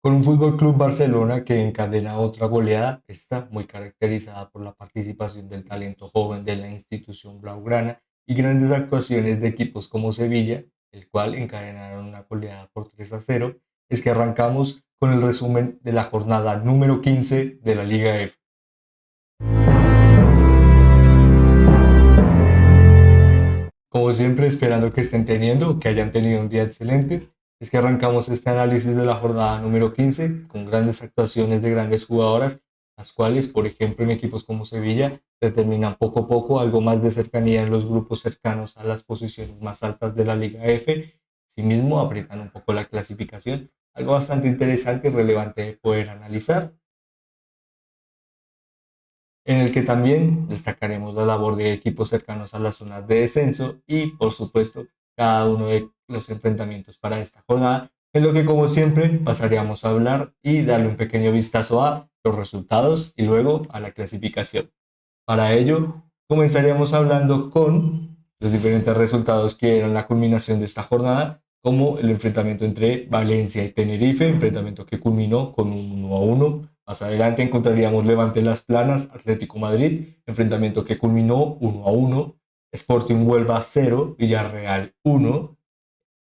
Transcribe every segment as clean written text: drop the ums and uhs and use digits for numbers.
Con un Fútbol Club Barcelona que encadena otra goleada, está muy caracterizada por la participación del talento joven de la institución blaugrana y grandes actuaciones de equipos como Sevilla, el cual encadenaron una goleada por 3-0. Es que arrancamos con el resumen de la jornada número 15 de la Liga F. Como siempre, esperando que estén teniendo, que hayan tenido un día excelente, es que arrancamos este análisis de la jornada número 15 con grandes actuaciones de grandes jugadoras, las cuales, por ejemplo, en equipos como Sevilla, determinan poco a poco algo más de cercanía en los grupos cercanos a las posiciones más altas de la Liga F. Asimismo, aprietan un poco la clasificación, algo bastante interesante y relevante de poder analizar, en el que también destacaremos la labor de equipos cercanos a las zonas de descenso y, por supuesto, cada uno de los enfrentamientos para esta jornada, en lo que, como siempre, pasaríamos a hablar y darle un pequeño vistazo a los resultados y luego a la clasificación. Para ello, comenzaríamos hablando con los diferentes resultados que eran la culminación de esta jornada, como el enfrentamiento entre Valencia y Tenerife, enfrentamiento que culminó con un 1-1. Más adelante encontraríamos Levante Las Planas, Atlético Madrid, enfrentamiento que culminó 1-1. Sporting Huelva 0, Villarreal 1,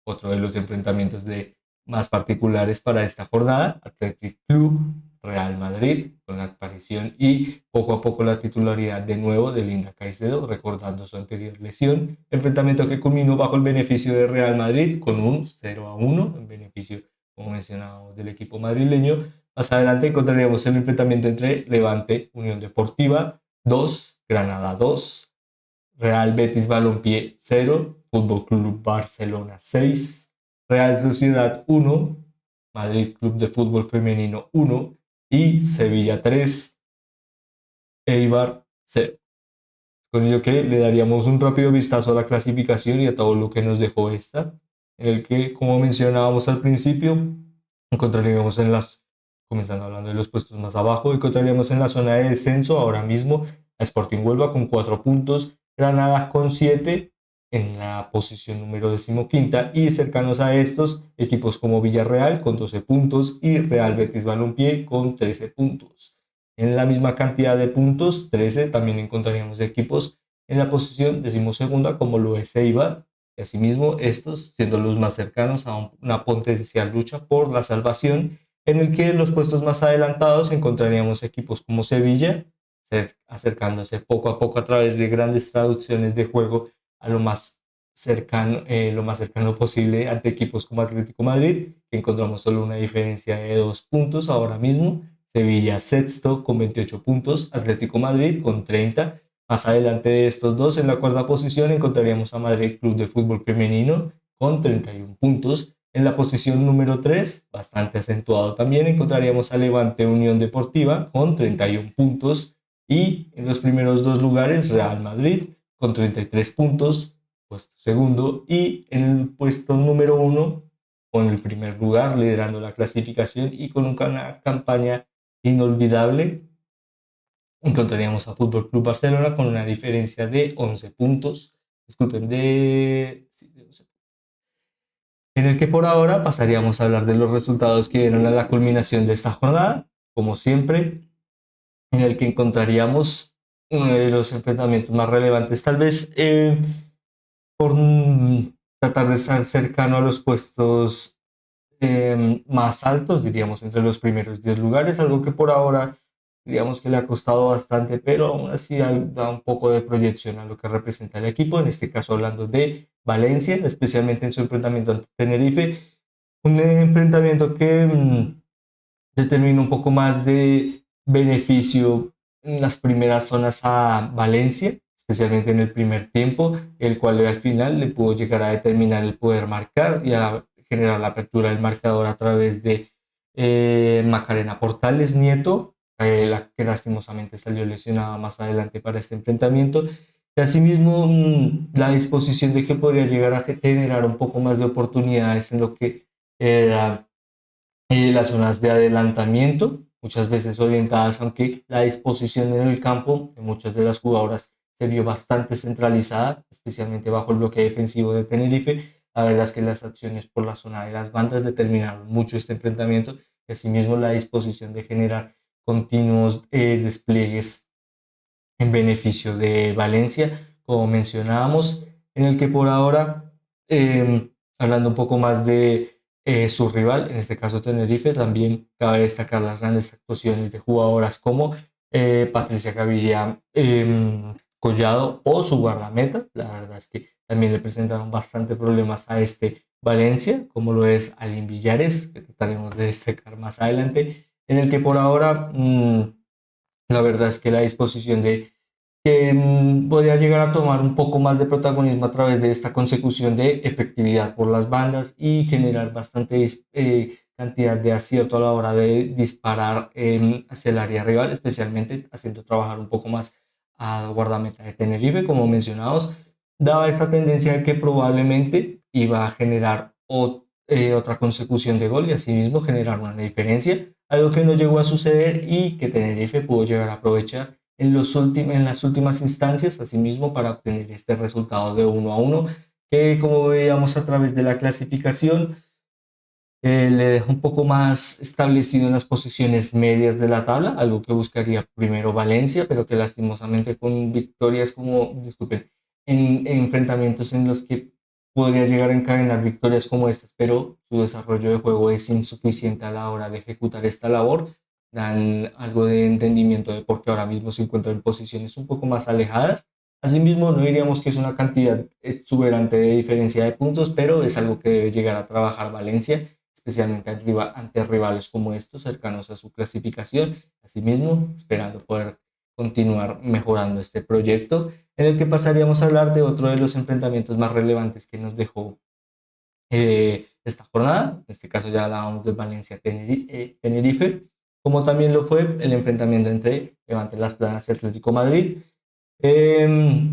otro de los enfrentamientos de más particulares para esta jornada, Athletic Club, Real Madrid, con la aparición y poco a poco la titularidad de nuevo de Linda Caicedo, recordando su anterior lesión. Enfrentamiento que culminó bajo el beneficio de Real Madrid con un 0-1, en beneficio, como mencionábamos, del equipo madrileño. Más adelante encontraríamos el enfrentamiento entre Levante, Unión Deportiva 2, Granada 2, Real Betis Balompié 0, Fútbol Club Barcelona 6, Real Sociedad 1, Madrid Club de Fútbol Femenino 1 y Sevilla 3, Eibar 0. Con ello que le daríamos un rápido vistazo a la clasificación y a todo lo que nos dejó esta, en el que, como mencionábamos al principio, encontraríamos en las, comenzando hablando de los puestos más abajo, encontraríamos en la zona de descenso ahora mismo a Sporting Huelva con 4 puntos, Granada con 7 en la posición número 15 y cercanos a estos equipos como Villarreal con 12 puntos y Real Betis Balompié con 13 puntos. En la misma cantidad de puntos, 13, también encontraríamos equipos en la posición decimosegunda como lo es Eibar, y asimismo estos siendo los más cercanos a una potencial lucha por la salvación, en el que en los puestos más adelantados encontraríamos equipos como Sevilla, acercándose poco a poco a través de grandes traducciones de juego a lo más cercano posible ante equipos como Atlético Madrid, que encontramos solo una diferencia de 2 puntos ahora mismo. Sevilla sexto con 28 puntos, Atlético Madrid con 30. Más adelante de estos dos, en la cuarta posición, encontraríamos a Madrid Club de Fútbol Femenino con 31 puntos. En la posición número 3, bastante acentuado también, encontraríamos a Levante Unión Deportiva con 31 puntos. Y en los primeros dos lugares, Real Madrid con 33 puntos, puesto segundo. Y en el puesto número 1, con el primer lugar, liderando la clasificación y con una campaña inolvidable, encontraríamos a Fútbol Club Barcelona con una diferencia de 11 puntos, disculpen, de 11, en el que por ahora pasaríamos a hablar de los resultados que dieron a la culminación de esta jornada, como siempre, en el que encontraríamos uno de los enfrentamientos más relevantes, tal vez por tratar de estar cercano a los puestos más altos, diríamos, entre los primeros 10 lugares, algo que por ahora diríamos que le ha costado bastante, pero aún así da un poco de proyección a lo que representa el equipo, en este caso hablando de Valencia, especialmente en su enfrentamiento ante Tenerife, un enfrentamiento que determina un poco más de beneficio en las primeras zonas a Valencia, especialmente en el primer tiempo, el cual al final le pudo llegar a determinar el poder marcar y a generar la apertura del marcador a través de Macarena Portales Nieto, la que lastimosamente salió lesionada más adelante para este enfrentamiento. Y asimismo, la disposición de que podría llegar a generar un poco más de oportunidades en lo que era las zonas de adelantamiento, muchas veces orientadas, aunque la disposición en el campo de muchas de las jugadoras se vio bastante centralizada, especialmente bajo el bloque defensivo de Tenerife. La verdad es que las acciones por la zona de las bandas determinaron mucho este enfrentamiento y asimismo la disposición de generar continuos despliegues en beneficio de Valencia, como mencionábamos, en el que por ahora, hablando un poco más de su rival, en este caso Tenerife, también cabe destacar las grandes actuaciones de jugadoras como Patricia Gaviria Collado o su guardameta. La verdad es que también le presentaron bastante problemas a este Valencia, como lo es Alin Villares, que trataremos de destacar más adelante, en el que por ahora la verdad es que la disposición de que podría llegar a tomar un poco más de protagonismo a través de esta consecución de efectividad por las bandas y generar bastante cantidad de acierto a la hora de disparar hacia el área rival, especialmente haciendo trabajar un poco más a guardameta de Tenerife, como mencionados, daba esta tendencia de que probablemente iba a generar otra consecución de gol y asimismo generar una diferencia, algo que no llegó a suceder y que Tenerife pudo llegar a aprovechar en las últimas instancias, asimismo, para obtener este resultado de 1-1, que como veíamos a través de la clasificación, le deja un poco más establecido en las posiciones medias de la tabla, algo que buscaría primero Valencia, pero que lastimosamente con victorias como, disculpen, en enfrentamientos en los que podría llegar a encadenar victorias como estas, pero su desarrollo de juego es insuficiente a la hora de ejecutar esta labor, dan algo de entendimiento de por qué ahora mismo se encuentra en posiciones un poco más alejadas. Asimismo, no diríamos que es una cantidad exuberante de diferencia de puntos, pero es algo que debe llegar a trabajar Valencia, especialmente ante rivales como estos, cercanos a su clasificación. Asimismo, esperando poder continuar mejorando este proyecto, en el que pasaríamos a hablar de otro de los enfrentamientos más relevantes que nos dejó esta jornada. En este caso ya hablábamos de Valencia-Tenerife, como también lo fue el enfrentamiento entre Levante Las Planas y Atlético Madrid. Eh,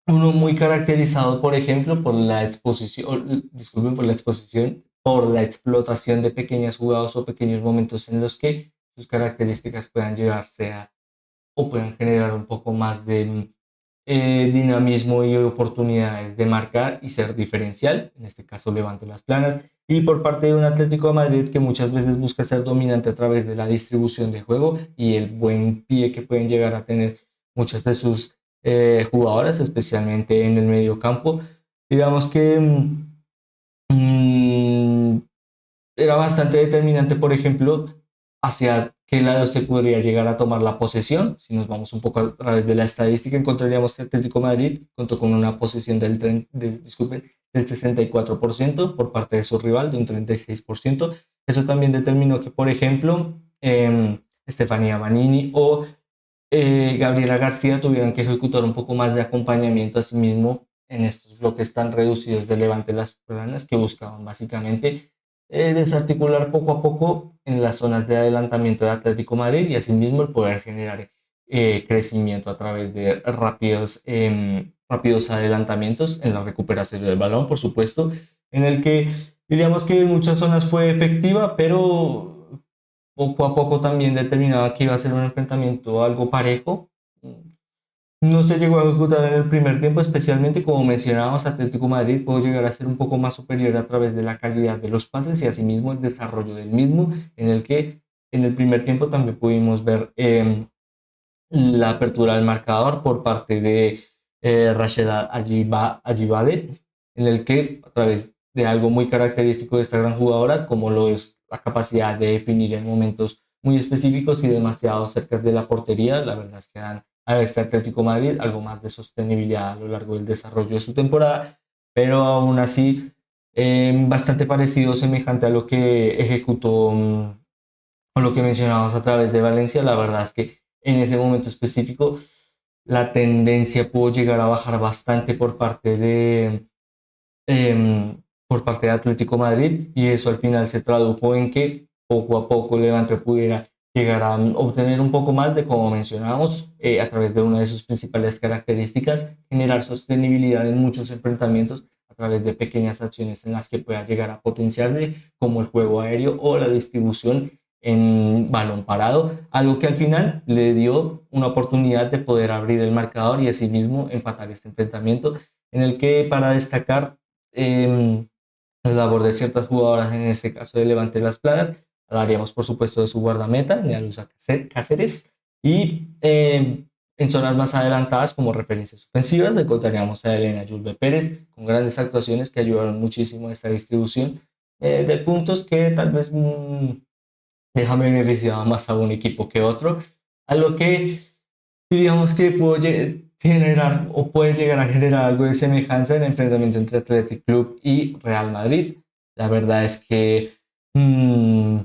Uno muy caracterizado, por ejemplo, por la exposición, disculpen, por la exposición, por la explotación de pequeñas jugadas o pequeños momentos en los que sus características puedan llegarse a o puedan generar un poco más de dinamismo y oportunidades de marcar y ser diferencial, en este caso Levante Las Planas, y por parte de un Atlético de Madrid que muchas veces busca ser dominante a través de la distribución de juego y el buen pie que pueden llegar a tener muchas de sus jugadoras, especialmente en el medio campo. Digamos que mm, era bastante determinante, por ejemplo, hacia qué lado se podría llegar a tomar la posesión. Si nos vamos un poco a través de la estadística, encontraríamos que Atlético de Madrid contó con una posesión disculpen, del 64% por parte de su rival, de un 36%. Eso también determinó que, por ejemplo, Estefanía Manini o Gabriela García tuvieron que ejecutar un poco más de acompañamiento a sí mismo en estos bloques tan reducidos de Levante Las Planas que buscaban básicamente desarticular poco a poco en las zonas de adelantamiento de Atlético Madrid y asimismo el poder generar crecimiento a través de rápidos adelantamientos en la recuperación del balón, por supuesto, en el que diríamos que en muchas zonas fue efectiva, pero poco a poco también determinaba que iba a ser un enfrentamiento algo parejo. No se llegó a ejecutar en el primer tiempo, especialmente como mencionábamos, Atlético Madrid pudo llegar a ser un poco más superior a través de la calidad de los pases y asimismo el desarrollo del mismo, en el que en el primer tiempo también pudimos ver la apertura del marcador por parte de Racheda Ajibade, en el que a través de algo muy característico de esta gran jugadora, como lo es la capacidad de definir en momentos muy específicos y demasiado cerca de la portería, la verdad es que dan a este Atlético Madrid algo más de sostenibilidad a lo largo del desarrollo de su temporada, pero aún así bastante parecido, semejante a lo que ejecutó o lo que mencionábamos a través de Valencia. La verdad es que en ese momento específico la tendencia pudo llegar a bajar bastante por parte de Atlético Madrid y eso al final se tradujo en que poco a poco Levante pudiera llegar a obtener un poco más de, como mencionábamos, a través de una de sus principales características, generar sostenibilidad en muchos enfrentamientos a través de pequeñas acciones en las que pueda llegar a potenciarse, como el juego aéreo o la distribución en balón parado, algo que al final le dio una oportunidad de poder abrir el marcador y asimismo empatar este enfrentamiento, en el que para destacar la labor de ciertas jugadoras, en este caso de Levante Las Planas, Hablaríamos, por supuesto, de su guardameta, Nealusa Cáceres, y en zonas más adelantadas, como referencias ofensivas, encontraríamos a Elena Yulbe Pérez, con grandes actuaciones que ayudaron muchísimo a esta distribución de puntos que tal vez deja beneficiado más a un equipo que otro, a lo que diríamos que generar o puede llegar a generar algo de semejanza en el enfrentamiento entre Athletic Club y Real Madrid. La verdad es que mmm,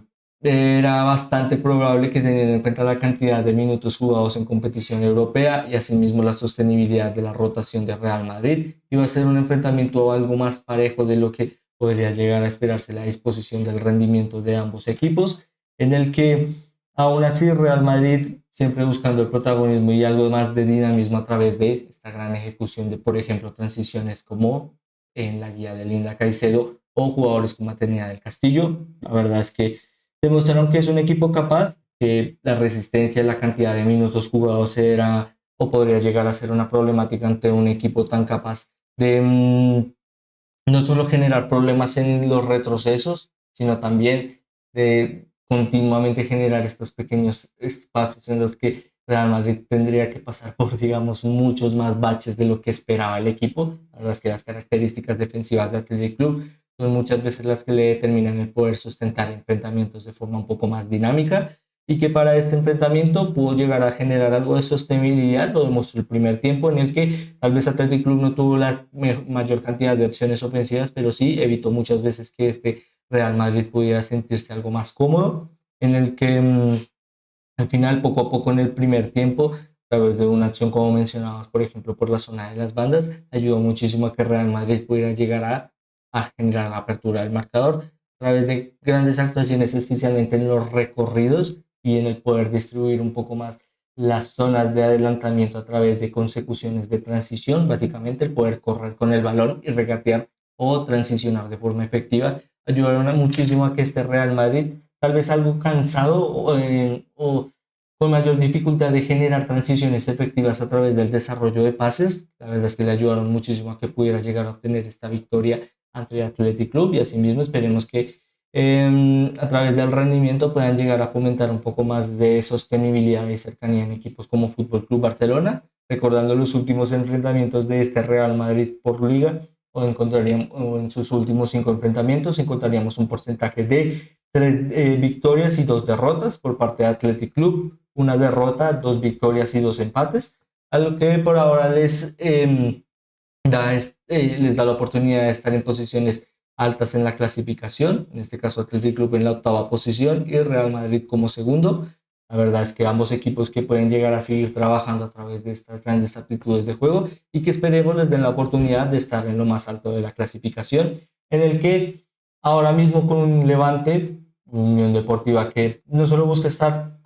era bastante probable que, teniendo en cuenta la cantidad de minutos jugados en competición europea y asimismo la sostenibilidad de la rotación de Real Madrid, iba a ser un enfrentamiento algo más parejo de lo que podría llegar a esperarse la disposición del rendimiento de ambos equipos, en el que aún así Real Madrid siempre buscando el protagonismo y algo más de dinamismo a través de esta gran ejecución de, por ejemplo, transiciones como en la guía de Linda Caicedo o jugadores como Atenea del Castillo. La verdad es que demostraron que es un equipo capaz, que la resistencia y la cantidad de minutos jugados era o podría llegar a ser una problemática ante un equipo tan capaz de no solo generar problemas en los retrocesos, sino también de continuamente generar estos pequeños espacios en los que Real Madrid tendría que pasar por, digamos, muchos más baches de lo que esperaba el equipo. La verdad es que las características defensivas de Athletic Club son muchas veces las que le determinan el poder sustentar enfrentamientos de forma un poco más dinámica, y que para este enfrentamiento pudo llegar a generar algo de sostenibilidad. Lo demostró el primer tiempo, en el que tal vez Athletic Club no tuvo la mayor cantidad de opciones ofensivas, pero sí evitó muchas veces que este Real Madrid pudiera sentirse algo más cómodo, en el que al final, poco a poco en el primer tiempo, a través de una acción como mencionabas, por ejemplo, por la zona de las bandas, ayudó muchísimo a que Real Madrid pudiera llegar a generar la apertura del marcador a través de grandes actuaciones, especialmente en los recorridos y en el poder distribuir un poco más las zonas de adelantamiento a través de consecuciones de transición, básicamente el poder correr con el balón y regatear o transicionar de forma efectiva, ayudaron muchísimo a que este Real Madrid, tal vez algo cansado o con mayor dificultad de generar transiciones efectivas a través del desarrollo de pases, la verdad es que le ayudaron muchísimo a que pudiera llegar a obtener esta victoria ante el Athletic Club, y asimismo esperemos que a través del rendimiento puedan llegar a fomentar un poco más de sostenibilidad y cercanía en equipos como Fútbol Club Barcelona, recordando los últimos enfrentamientos de este Real Madrid por liga, o en sus últimos 5 enfrentamientos encontraríamos un porcentaje de 3 victorias y 2 derrotas por parte de Athletic Club, una derrota, 2 victorias y 2 empates, a lo que por ahora les da la oportunidad de estar en posiciones altas en la clasificación, en este caso Athletic Club en la 8ª posición y Real Madrid como segundo. La verdad es que ambos equipos que pueden llegar a seguir trabajando a través de estas grandes aptitudes de juego, y que esperemos les den la oportunidad de estar en lo más alto de la clasificación, en el que ahora mismo con un Levante, Unión Deportiva, que no solo busca estar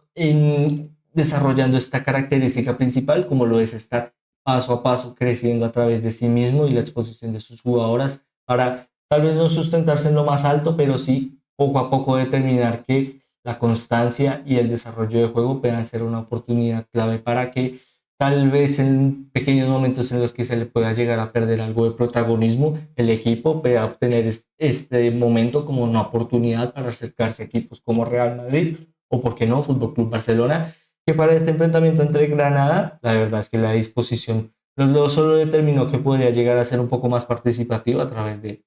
desarrollando esta característica principal, como lo es estar paso a paso creciendo a través de sí mismo y la exposición de sus jugadoras, para tal vez no sustentarse en lo más alto, pero sí poco a poco determinar que la constancia y el desarrollo de juego puedan ser una oportunidad clave para que tal vez en pequeños momentos en los que se le pueda llegar a perder algo de protagonismo, el equipo pueda obtener este momento como una oportunidad para acercarse a equipos como Real Madrid o, por qué no, Fútbol Club Barcelona, que para este enfrentamiento entre Granada, la verdad es que la disposición no solo determinó que podría llegar a ser un poco más participativo a través de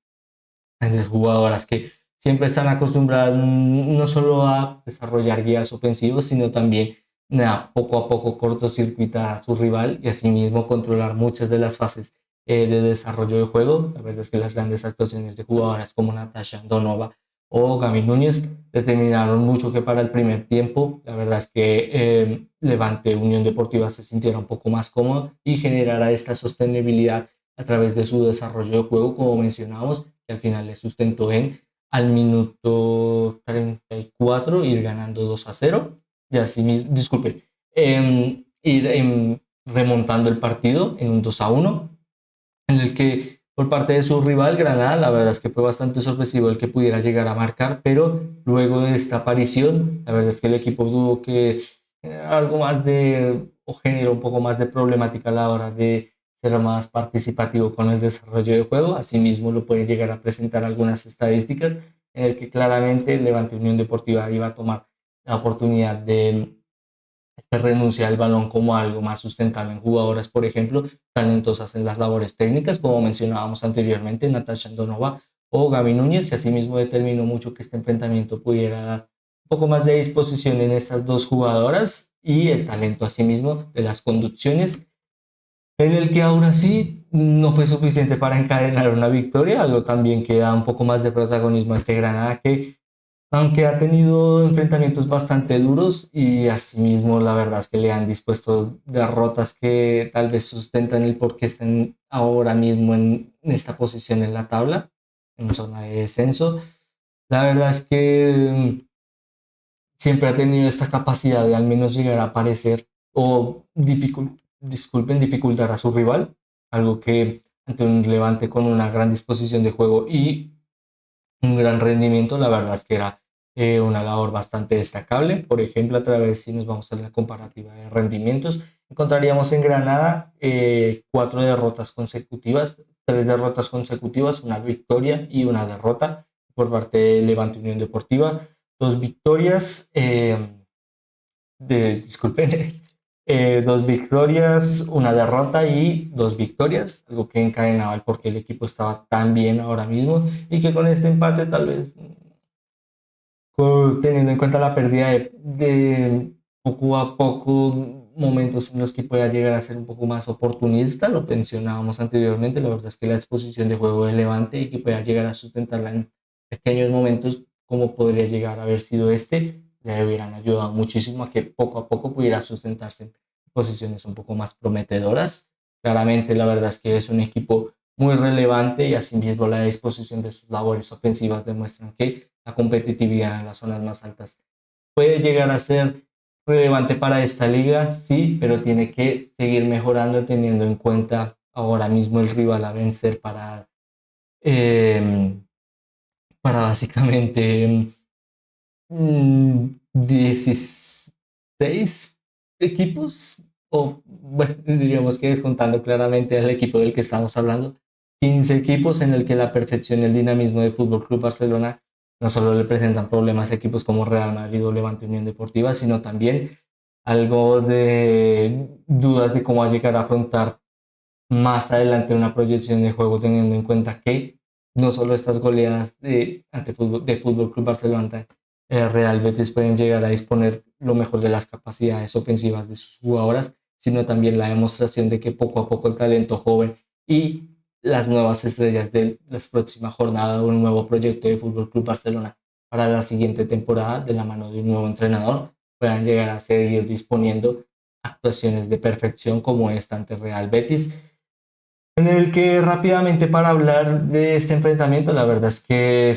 grandes jugadoras que siempre están acostumbradas no solo a desarrollar guías ofensivos, sino también poco a poco cortocircuitar a su rival y asimismo controlar muchas de las fases de desarrollo de juego. La verdad es que las grandes actuaciones de jugadoras como Natasha Donova o Gaby Núñez determinaron mucho que para el primer tiempo, la verdad es que Levante Unión Deportiva se sintiera un poco más cómodo y generara esta sostenibilidad a través de su desarrollo de juego, como mencionamos, que al final le sustentó en al minuto 34 ir ganando 2-0, y así mismo, disculpe, ir remontando el partido en un 2-1, en el que por parte de su rival Granada, la verdad es que fue bastante sorpresivo el que pudiera llegar a marcar, pero luego de esta aparición, la verdad es que el equipo tuvo que algo más o generó un poco más de problemática a la hora de ser más participativo con el desarrollo del juego. Asimismo, lo pueden llegar a presentar algunas estadísticas, en el que claramente el Levante Unión Deportiva iba a tomar la oportunidad de renuncia al balón como algo más sustentable en jugadoras, por ejemplo, talentosas en las labores técnicas, como mencionábamos anteriormente, Natasha Andonova o Gaby Núñez, y asimismo determinó mucho que este enfrentamiento pudiera dar un poco más de disposición en estas dos jugadoras y el talento asimismo de las conducciones, en el que aún así no fue suficiente para encadenar una victoria, algo también que da un poco más de protagonismo a este Granada que aunque ha tenido enfrentamientos bastante duros y asimismo la verdad es que le han dispuesto derrotas que tal vez sustentan el por qué están ahora mismo en esta posición en la tabla, en zona de descenso. La verdad es que siempre ha tenido esta capacidad de al menos llegar a aparecer o dificultar a su rival, algo que ante un Levante con una gran disposición de juego y un gran rendimiento, la verdad es que era una labor bastante destacable. Por ejemplo, a través, si nos vamos a la comparativa de rendimientos, encontraríamos en Granada 4 derrotas consecutivas, 3 derrotas consecutivas, una victoria y una derrota por parte de Levante Unión Deportiva, 2 victorias, disculpen, 2 victorias, una derrota y 2 victorias, algo que encadenaba el por qué el equipo estaba tan bien ahora mismo y que con este empate tal vez, teniendo en cuenta la pérdida de poco a poco momentos en los que pueda llegar a ser un poco más oportunista, lo mencionábamos anteriormente, la verdad es que la exposición de juego de Levante y que pueda llegar a sustentarla en pequeños momentos como podría llegar a haber sido este, le hubieran ayudado muchísimo a que poco a poco pudiera sustentarse en posiciones un poco más prometedoras. Claramente la verdad es que es un equipo muy relevante y asimismo la disposición de sus labores ofensivas demuestran que la competitividad en las zonas más altas puede llegar a ser relevante para esta liga, sí, pero tiene que seguir mejorando teniendo en cuenta ahora mismo el rival a vencer eh, para básicamente 16 equipos, o bueno, diríamos que descontando claramente el equipo del que estamos hablando, 15 equipos en el que la perfección y el dinamismo del Fútbol Club Barcelona no solo le presentan problemas a equipos como Real Madrid o Levante Unión Deportiva, sino también algo de dudas de cómo va a llegar a afrontar más adelante una proyección de juego, teniendo en cuenta que no solo estas goleadas de Fútbol Club Barcelona, Real Betis pueden llegar a disponer lo mejor de las capacidades ofensivas de sus jugadoras, sino también la demostración de que poco a poco el talento joven y las nuevas estrellas de las próximas jornadas, un nuevo proyecto de Fútbol Club Barcelona para la siguiente temporada de la mano de un nuevo entrenador puedan llegar a seguir disponiendo actuaciones de perfección como esta ante Real Betis, en el que rápidamente para hablar de este enfrentamiento, la verdad es que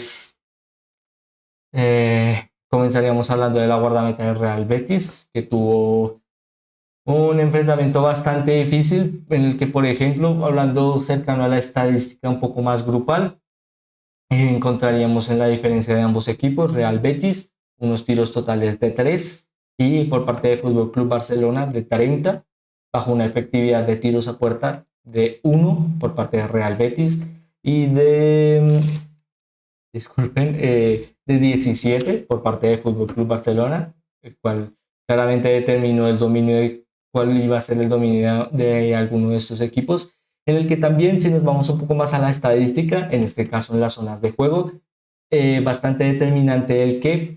comenzaríamos hablando de la guardameta del Real Betis, que tuvo un enfrentamiento bastante difícil, en el que, por ejemplo, hablando cercano a la estadística un poco más grupal, encontraríamos en la diferencia de ambos equipos, Real Betis, unos tiros totales de 3 y por parte de Fútbol Club Barcelona de 30, bajo una efectividad de tiros a puerta de 1 por parte de Real Betis y disculpen, de 17 por parte de Fútbol Club Barcelona, el cual claramente determinó el dominio de cuál iba a ser el dominio de alguno de estos equipos, en el que también si nos vamos un poco más a la estadística, en este caso en las zonas de juego, bastante determinante el que,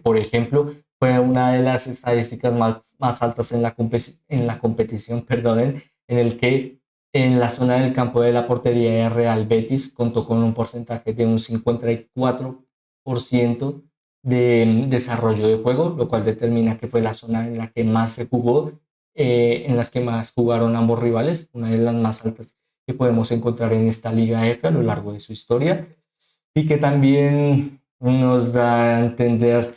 por ejemplo, fue una de las estadísticas más altas en la competición, perdonen, en el que en la zona del campo de la portería de Real Betis contó con un porcentaje de un 54% de desarrollo de juego, lo cual determina que fue la zona en la que más se jugó, en las que más jugaron ambos rivales, una de las más altas que podemos encontrar en esta Liga F a lo largo de su historia y que también nos da a entender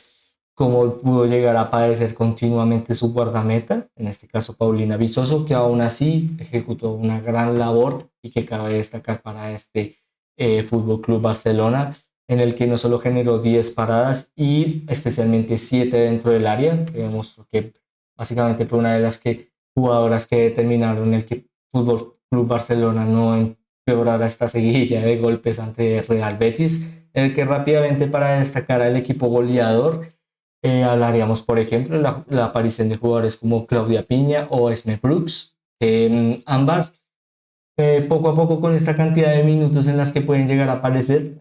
cómo pudo llegar a padecer continuamente su guardameta, en este caso Paulina Vizoso, que aún así ejecutó una gran labor y que cabe destacar para este Fútbol Club Barcelona, en el que no solo generó 10 paradas y especialmente 7 dentro del área, que demostró que básicamente fue una de las jugadoras que determinaron el que Fútbol Club Barcelona no empeorara esta seguidilla de golpes ante Real Betis, en el que rápidamente para destacar al equipo goleador, hablaríamos, por ejemplo, la aparición de jugadores como Claudia Piña o Esme Brooks, que ambas poco a poco con esta cantidad de minutos en las que pueden llegar a aparecer,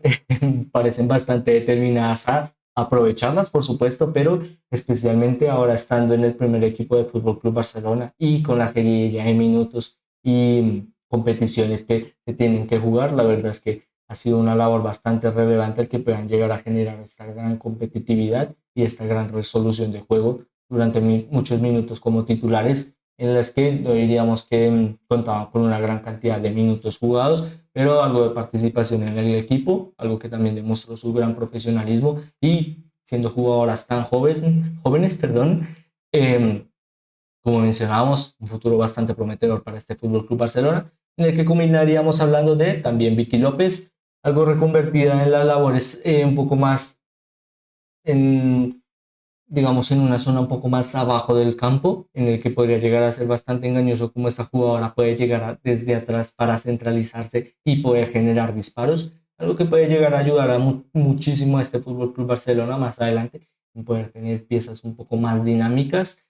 parecen bastante determinadas a aprovecharlas, por supuesto, pero especialmente ahora estando en el primer equipo de Fútbol Club Barcelona y con la seguidilla de minutos y competiciones que se tienen que jugar, la verdad es que ha sido una labor bastante relevante el que puedan llegar a generar esta gran competitividad y esta gran resolución de juego durante muchos minutos como titulares en las que no diríamos que contaban con una gran cantidad de minutos jugados, pero algo de participación en el equipo, algo que también demostró su gran profesionalismo y siendo jugadoras tan jóvenes, perdón, eh, como mencionábamos, un futuro bastante prometedor para este Fútbol Club Barcelona, en el que combinaríamos hablando de también Vicky López, algo reconvertida en las labores un poco más en digamos, en una zona un poco más abajo del campo, en el que podría llegar a ser bastante engañoso como esta jugadora puede llegar desde atrás para centralizarse y poder generar disparos, algo que puede llegar a ayudar a muchísimo a este Fútbol Club Barcelona más adelante, en poder tener piezas un poco más dinámicas.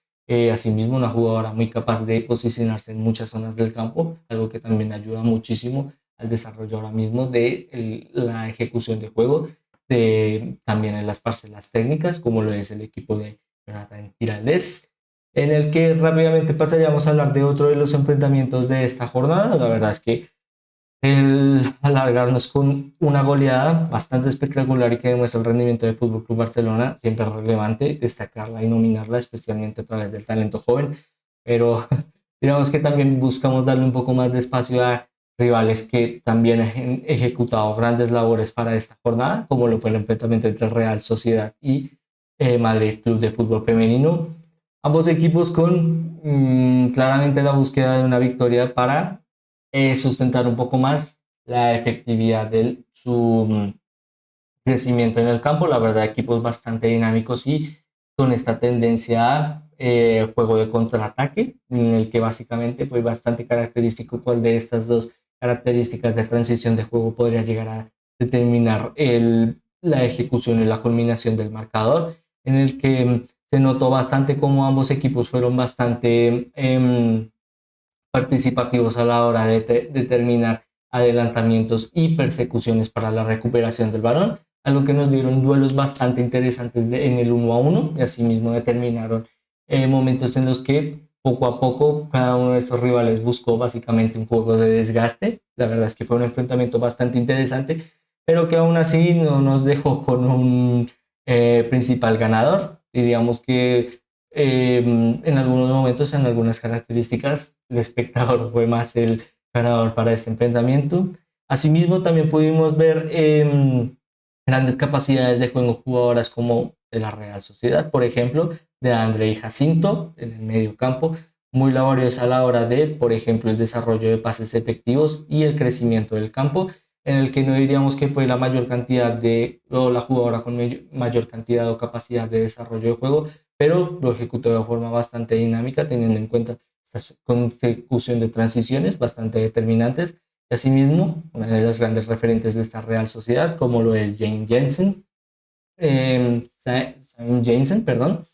Asimismo, una jugadora muy capaz de posicionarse en muchas zonas del campo, algo que también ayuda muchísimo al desarrollo ahora mismo de la ejecución de juego también en las parcelas técnicas, como lo es el equipo de Jonathan Giraldez, en el que rápidamente pasaríamos a hablar de otro de los enfrentamientos de esta jornada. La verdad es que el alargarnos con una goleada bastante espectacular y que demuestra el rendimiento del Fútbol Club Barcelona, siempre es relevante destacarla y nominarla, especialmente a través del talento joven, pero digamos que también buscamos darle un poco más de espacio a rivales que también han ejecutado grandes labores para esta jornada, como lo fue el enfrentamiento entre Real Sociedad y Madrid Club de Fútbol Femenino. Ambos equipos con claramente la búsqueda de una victoria para sustentar un poco más la efectividad de su crecimiento en el campo. La verdad, equipos bastante dinámicos y con esta tendencia a juego de contraataque, en el que básicamente fue bastante característico cuál de estas dos características de transición de juego podría llegar a determinar la ejecución y la culminación del marcador, en el que se notó bastante cómo ambos equipos fueron bastante participativos a la hora de determinar adelantamientos y persecuciones para la recuperación del balón, algo que nos dieron duelos bastante interesantes en el 1-1 y asimismo determinaron momentos en los que poco a poco cada uno de estos rivales buscó básicamente un juego de desgaste. La verdad es que fue un enfrentamiento bastante interesante, pero que aún así no nos dejó con un principal ganador. Diríamos que en algunos momentos, en algunas características, el espectador fue más el ganador para este enfrentamiento. Asimismo, también pudimos ver grandes capacidades de juego en jugadoras como de la Real Sociedad, por ejemplo, de André y Jacinto en el medio campo, muy laboriosa a la hora de, por ejemplo, el desarrollo de pases efectivos y el crecimiento del campo, en el que no diríamos que fue la mayor cantidad o la jugadora con mayor cantidad o capacidad de desarrollo de juego, pero lo ejecutó de forma bastante dinámica, teniendo en cuenta esta consecución de transiciones bastante determinantes. Y asimismo, una de las grandes referentes de esta Real Sociedad, como lo es Jane Jensen, Jensen, perdón,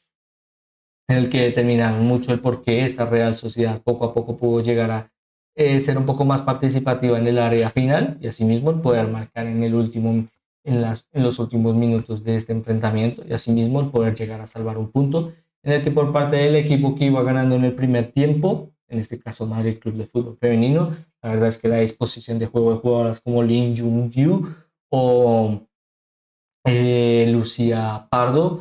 en el que determinaron mucho el por qué esta Real Sociedad poco a poco pudo llegar a ser un poco más participativa en el área final y asimismo el poder marcar en los últimos minutos de este enfrentamiento y asimismo el poder llegar a salvar un punto en el que por parte del equipo que iba ganando en el primer tiempo, en este caso Madrid Club de Fútbol Femenino, la verdad es que la disposición de juego de jugadoras como Lin Jun-Yu o Lucía Pardo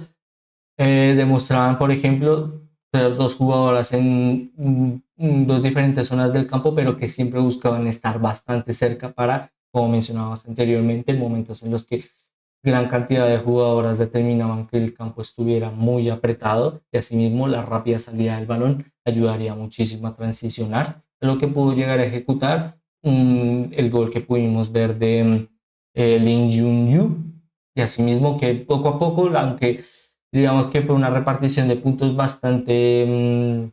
demostraban, por ejemplo, ser dos jugadoras en dos diferentes zonas del campo, pero que siempre buscaban estar bastante cerca para, como mencionabas anteriormente, momentos en los que gran cantidad de jugadoras determinaban que el campo estuviera muy apretado y asimismo la rápida salida del balón ayudaría muchísimo a transicionar, lo que pudo llegar a ejecutar el gol que pudimos ver de Lin Jun-Yu y asimismo que poco a poco, aunque digamos que fue una repartición de puntos bastante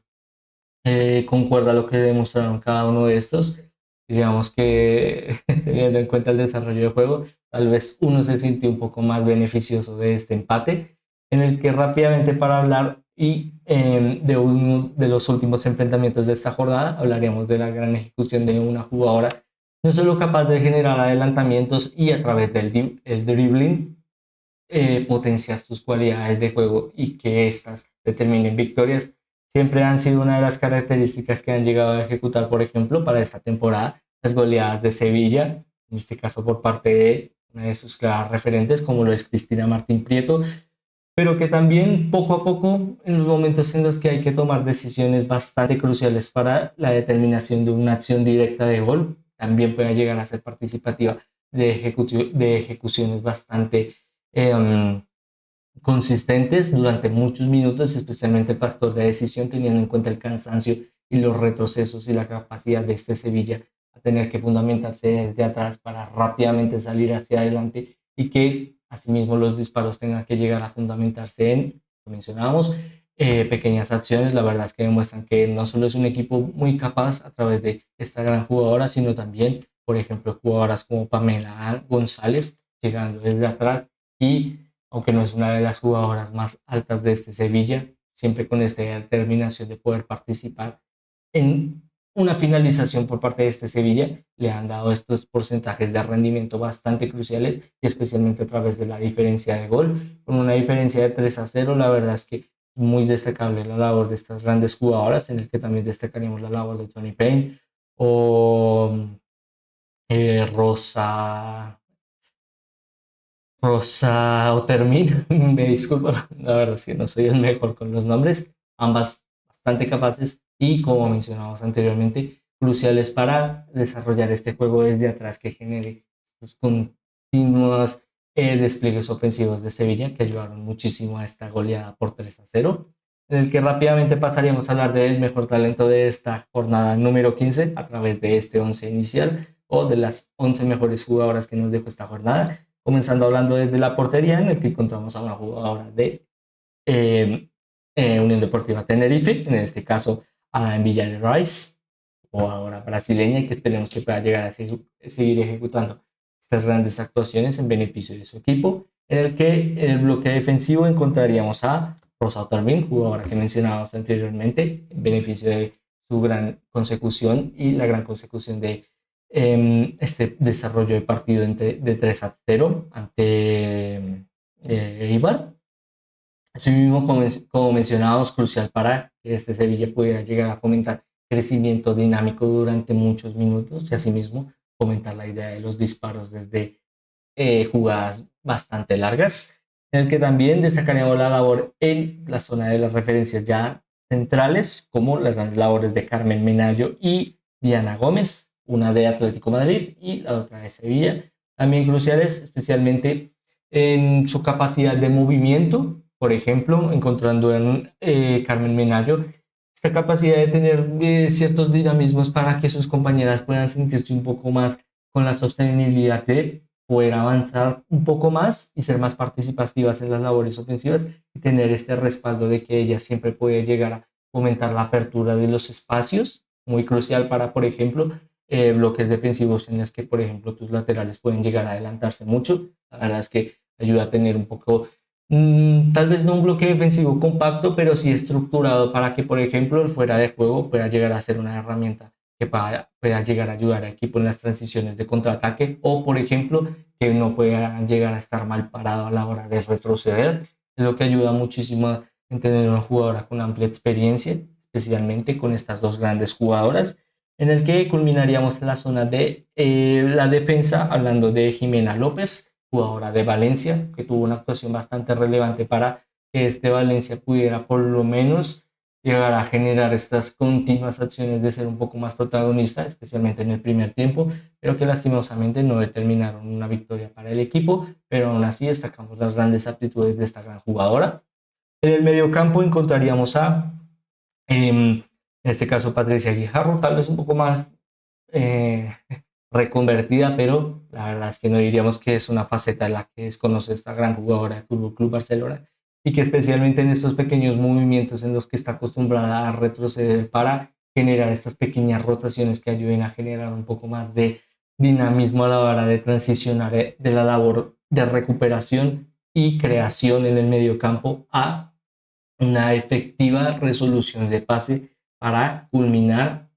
concuerda a lo que demostraron cada uno de estos. Diríamos que teniendo en cuenta el desarrollo del juego, tal vez uno se sintió un poco más beneficioso de este empate, en el que rápidamente para hablar de uno de los últimos enfrentamientos de esta jornada, hablaríamos de la gran ejecución de una jugadora no solo capaz de generar adelantamientos y a través del el dribbling potenciar sus cualidades de juego y que éstas determinen victorias, siempre han sido una de las características que han llegado a ejecutar, por ejemplo, para esta temporada, las goleadas de Sevilla, en este caso por parte de una de sus claras referentes, como lo es Cristina Martín Prieto, pero que también poco a poco, en los momentos en los que hay que tomar decisiones bastante cruciales para la determinación de una acción directa de gol, también puede llegar a ser participativa de ejecuciones bastante eh, consistentes durante muchos minutos, especialmente el factor de decisión, teniendo en cuenta el cansancio y los retrocesos y la capacidad de este Sevilla a tener que fundamentarse desde atrás para rápidamente salir hacia adelante y que asimismo los disparos tengan que llegar a fundamentarse en, como mencionábamos, pequeñas acciones. La verdad es que demuestran que no solo es un equipo muy capaz a través de esta gran jugadora, sino también, por ejemplo, jugadoras como Pamela González llegando desde atrás y aunque no es una de las jugadoras más altas de este Sevilla, siempre con esta determinación de poder participar en una finalización por parte de este Sevilla, le han dado estos porcentajes de rendimiento bastante cruciales y especialmente a través de la diferencia de gol, con una diferencia de 3-0, la verdad es que muy destacable la labor de estas grandes jugadoras, en el que también destacaríamos la labor de Tony Payne o Rosa, Rosa Otermin, me disculpo, la verdad es que no soy el mejor con los nombres, ambas bastante capaces y como mencionamos anteriormente, cruciales para desarrollar este juego desde atrás que genere estos continuos despliegues ofensivos de Sevilla que ayudaron muchísimo a esta goleada por 3-0, en el que rápidamente pasaríamos a hablar del mejor talento de esta jornada número 15 a través de este 11 inicial o de las 11 mejores jugadoras que nos dejó esta jornada, comenzando hablando desde la portería, en el que encontramos a una jugadora de eh, Unión Deportiva Tenerife, en este caso a Villarreal, o ahora brasileña, y que esperemos que pueda llegar a seguir ejecutando estas grandes actuaciones en beneficio de su equipo, en el que en el bloque defensivo encontraríamos a Rosa Otarmin, jugadora que mencionábamos anteriormente, en beneficio de su gran consecución y la gran consecución de este desarrollo de partido de 3-0 ante Eibar. Asimismo, como mencionábamos, crucial para que este Sevilla pudiera llegar a fomentar crecimiento dinámico durante muchos minutos y asimismo fomentar la idea de los disparos desde jugadas bastante largas, en el que también destacaríamos la labor en la zona de las referencias ya centrales, como las grandes labores de Carmen Menayo y Diana Gómez, una de Atlético Madrid y la otra de Sevilla, también cruciales, especialmente en su capacidad de movimiento, por ejemplo, encontrando en Carmen Menayo esta capacidad de tener ciertos dinamismos para que sus compañeras puedan sentirse un poco más con la sostenibilidad de poder avanzar un poco más y ser más participativas en las labores ofensivas y tener este respaldo de que ella siempre puede llegar a fomentar la apertura de los espacios, muy crucial para, por ejemplo, bloques defensivos en los que, por ejemplo, tus laterales pueden llegar a adelantarse mucho. La verdad es que ayuda a tener un poco, tal vez no un bloque defensivo compacto, pero sí estructurado para que, por ejemplo, el fuera de juego pueda llegar a ser una herramienta que pueda llegar a ayudar al equipo en las transiciones de contraataque o, por ejemplo, que no pueda llegar a estar mal parado a la hora de retroceder. Es lo que ayuda muchísimo en tener una jugadora con amplia experiencia, especialmente con estas dos grandes jugadoras, en el que culminaríamos la zona de la defensa, hablando de Jimena López, jugadora de Valencia, que tuvo una actuación bastante relevante para que este Valencia pudiera por lo menos llegar a generar estas continuas acciones de ser un poco más protagonista, especialmente en el primer tiempo, pero que lastimosamente no determinaron una victoria para el equipo, pero aún así destacamos las grandes aptitudes de esta gran jugadora. En el mediocampo encontraríamos en este caso, Patricia Guijarro, tal vez un poco más eh, reconvertida, pero la verdad es que no diríamos que es una faceta en la que desconoce esta gran jugadora del Fútbol Club Barcelona y que especialmente en estos pequeños movimientos en los que está acostumbrada a retroceder para generar estas pequeñas rotaciones que ayuden a generar un poco más de dinamismo a la hora de transicionar de la labor de recuperación y creación en el medio campo a una efectiva resolución de pase para culminar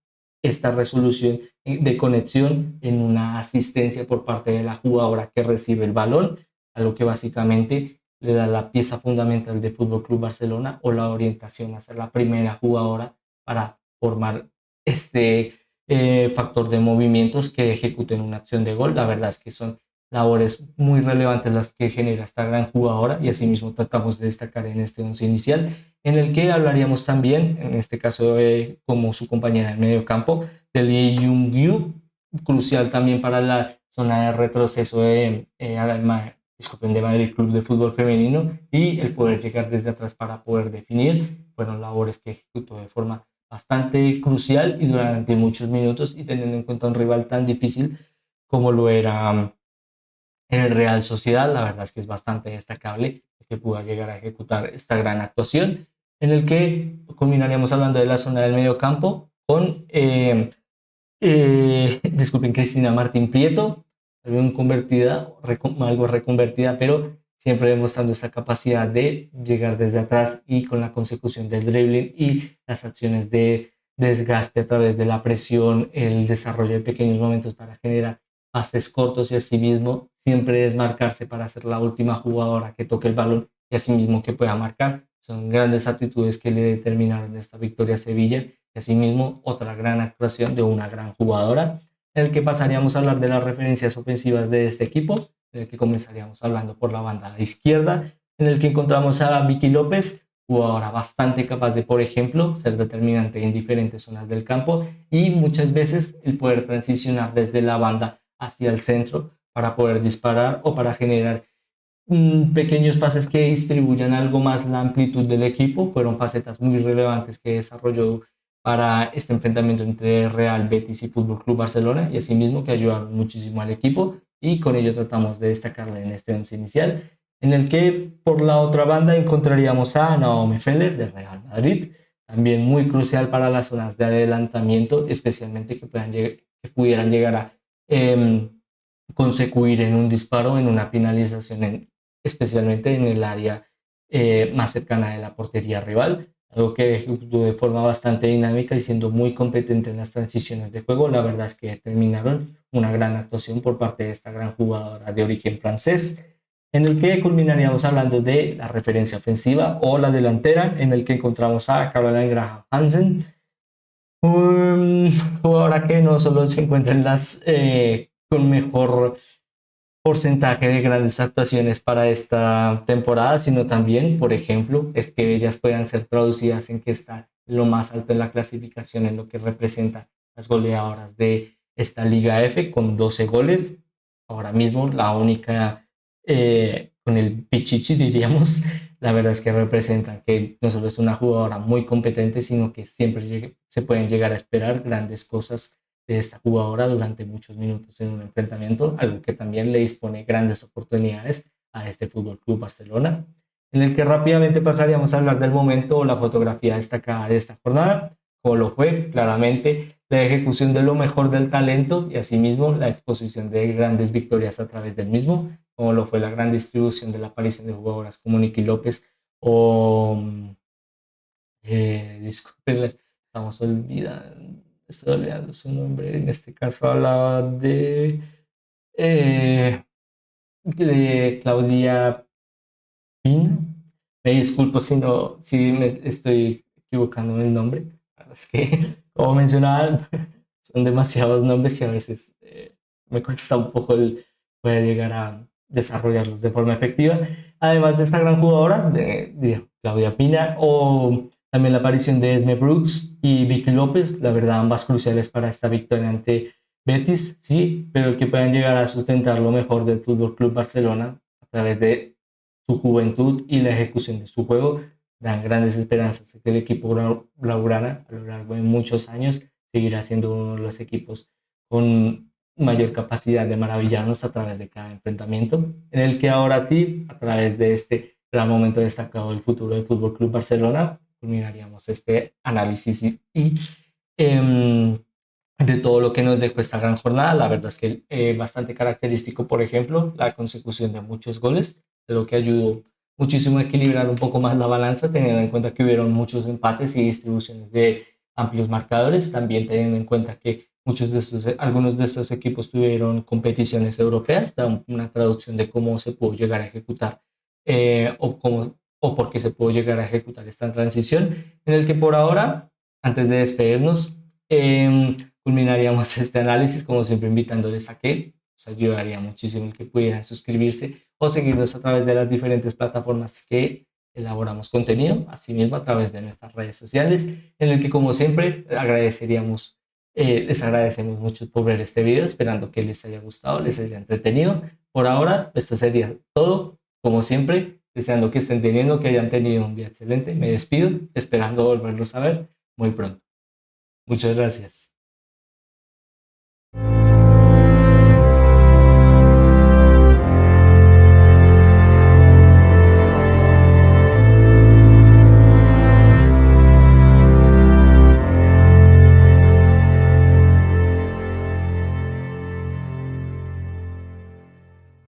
esta resolución de conexión en una asistencia por parte de la jugadora que recibe el balón, a lo que básicamente le da la pieza fundamental de Fútbol Club Barcelona o la orientación a ser la primera jugadora para formar este factor de movimientos que ejecuten una acción de gol. La verdad es que son labores muy relevantes las que genera esta gran jugadora y asimismo tratamos de destacar en este once inicial, en el que hablaríamos también, en este caso como su compañera en medio campo, de Lee Jung-gyu, crucial también para la zona de retroceso de Madrid Club de Fútbol Femenino, y el poder llegar desde atrás para poder definir, fueron labores que ejecutó de forma bastante crucial y durante muchos minutos, y teniendo en cuenta un rival tan difícil como lo era el Real Sociedad. La verdad es que es bastante destacable que pueda llegar a ejecutar esta gran actuación, en el que culminaríamos hablando de la zona del medio campo con, disculpen, Cristina Martín Prieto, algo reconvertida, pero siempre demostrando esa capacidad de llegar desde atrás y con la consecución del dribbling y las acciones de desgaste a través de la presión, el desarrollo de pequeños momentos para generar pases cortos y asimismo siempre desmarcarse para ser la última jugadora que toque el balón y asimismo que pueda marcar. Son grandes actitudes que le determinaron esta victoria a Sevilla y asimismo otra gran actuación de una gran jugadora, en el que pasaríamos a hablar de las referencias ofensivas de este equipo, en el que comenzaríamos hablando por la banda izquierda, en el que encontramos a Vicky López, jugadora bastante capaz de, por ejemplo, ser determinante en diferentes zonas del campo y muchas veces el poder transicionar desde la banda hacia el centro para poder disparar o para generar pequeños pases que distribuyan algo más la amplitud del equipo. Fueron facetas muy relevantes que desarrolló para este enfrentamiento entre Real Betis y Fútbol Club Barcelona, y asimismo que ayudaron muchísimo al equipo, y con ello tratamos de destacarle en este once inicial, en el que por la otra banda encontraríamos a Naomi Feller de Real Madrid, también muy crucial para las zonas de adelantamiento, especialmente que pudieran llegar a consecuir en un disparo, en una finalización, especialmente en el área más cercana de la portería rival, algo que ejecutó de forma bastante dinámica y siendo muy competente en las transiciones de juego. La verdad es que terminaron una gran actuación por parte de esta gran jugadora de origen francés, en el que culminaríamos hablando de la referencia ofensiva o la delantera, en el que encontramos a Caroline Graham Hansen, un jugadora que no solo se encuentra en las con mejor porcentaje de grandes actuaciones para esta temporada, sino también, por ejemplo, es que ellas puedan ser traducidas en que está lo más alto en la clasificación en lo que representa las goleadoras de esta Liga F con 12 goles. Ahora mismo la única con el Pichichi, diríamos. La verdad es que representa que no solo es una jugadora muy competente, sino que siempre se pueden llegar a esperar grandes cosas de esta jugadora durante muchos minutos en un enfrentamiento, algo que también le dispone grandes oportunidades a este Fútbol Club Barcelona, en el que rápidamente pasaríamos a hablar del momento o la fotografía destacada de esta jornada, como lo fue claramente la ejecución de lo mejor del talento y asimismo la exposición de grandes victorias a través del mismo, como lo fue la gran distribución de la aparición de jugadoras como Nicky López o disculpen, estoy olvidando su nombre. En este caso hablaba eh, de Claudia Pina. Me disculpo si no, si me estoy equivocando en el nombre. La verdad es que, como mencionaba, son demasiados nombres y a veces me cuesta un poco el poder llegar a desarrollarlos de forma efectiva. Además de esta gran jugadora, de Claudia Pina, o también la aparición de Esme Brooks y Vicky López, la verdad, ambas cruciales para esta victoria ante Betis, sí, pero el que puedan llegar a sustentar lo mejor del Fútbol Club Barcelona a través de su juventud y la ejecución de su juego dan grandes esperanzas de que el equipo blaugrana a lo largo de muchos años seguirá siendo uno de los equipos con mayor capacidad de maravillarnos a través de cada enfrentamiento, en el que ahora sí, a través de este gran momento destacado del futuro del Fútbol Club Barcelona, culminaríamos este análisis y em, de todo lo que nos dejó esta gran jornada. La verdad es que bastante característico, por ejemplo, la consecución de muchos goles, lo que ayudó muchísimo a equilibrar un poco más la balanza, teniendo en cuenta que hubieron muchos empates y distribuciones de amplios marcadores, también teniendo en cuenta que algunos de estos equipos tuvieron competiciones europeas, da una traducción de cómo se pudo llegar a ejecutar o por qué se pudo llegar a ejecutar esta transición, en el que por ahora, antes de despedirnos, culminaríamos este análisis, como siempre invitándoles a que nos ayudaría muchísimo el que pudieran suscribirse o seguirnos a través de las diferentes plataformas que elaboramos contenido, asimismo a través de nuestras redes sociales, en el que como siempre les agradecemos mucho por ver este video, esperando que les haya gustado, les haya entretenido. Por ahora, esto sería todo, como siempre, deseando que estén teniendo, que hayan tenido un día excelente. Me despido, esperando volverlos a ver muy pronto. Muchas gracias.